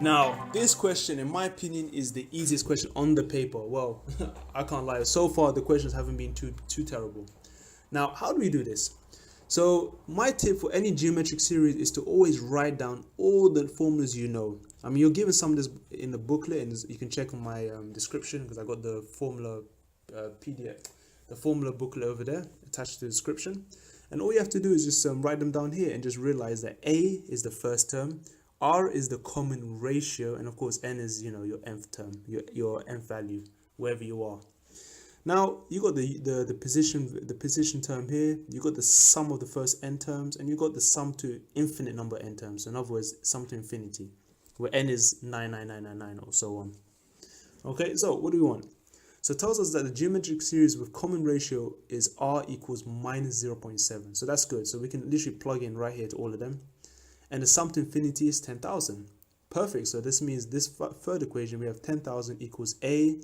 Now, this question, in my opinion, is the easiest question on the paper. Well, I can't lie. So far, the questions haven't been too terrible. Now, how do we do this? So, my tip for any geometric series is to always write down all the formulas you know. I mean, you're given some of this in the booklet, and you can check on my description because I got the formula PDF, the formula booklet over there attached to the description. And all you have to do is just write them down here and just realize that A is the first term, R is the common ratio, and of course N is, you know, your nth term, your nth value, wherever you are. Now you got the position term here, you got the sum of the first n terms, and you got the sum to infinite number n terms. So in other words, sum to infinity, where n is 99999 or so on. Okay, so what do we want? So it tells us that the geometric series with common ratio is r equals minus 0.7. So that's good. So we can literally plug in right here to all of them. And the sum to infinity is 10,000. Perfect. So this means this third equation, we have 10,000 equals a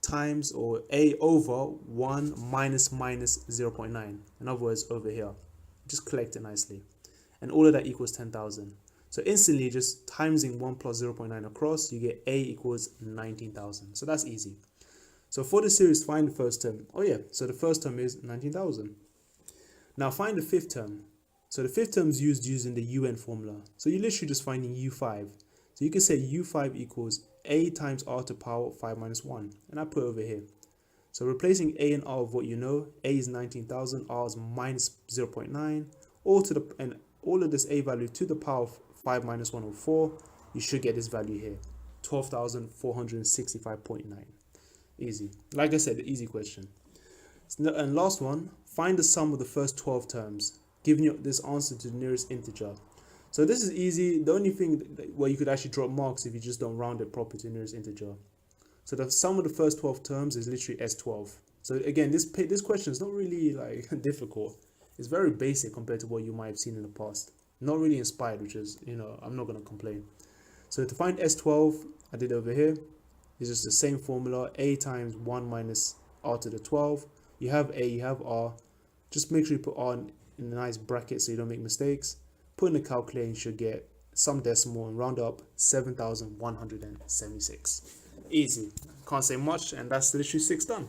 times, or a over 1 minus 0.9. In other words, over here. Just collect it nicely. And all of that equals 10,000. So instantly, just timesing 1 plus 0.9 across, you get a equals 19,000. So that's easy. So for the series, find the first term. Oh yeah, so the first term is 19,000. Now find the fifth term. So the fifth term is used using the UN formula. So you're literally just finding U5. So you can say U5 equals A times R to the power 5 minus 1. And I put it over here. So replacing A and R of what you know, A is 19,000, R is minus 0.9. And all of this A value to the power of 5 minus 1 or 4, you should get this value here, 12,465.9. Easy. Like I said, the easy question. And last one, find the sum of the first 12 terms, giving you this answer to the nearest integer. So this is easy. The only thing where you could actually drop marks if you just don't round it properly to the nearest integer. So the sum of the first 12 terms is literally S12. So again, this question is not really like difficult. It's very basic compared to what you might have seen in the past. Not really inspired, which is, you know, I'm not going to complain. So to find S12, I did over here. It's just the same formula, A times 1 minus R to the 12. You have A, you have R. Just make sure you put R in a nice bracket so you don't make mistakes. Put in the calculator, you should get some decimal and round up 7,176. Easy. Can't say much, and that's literally 6 done.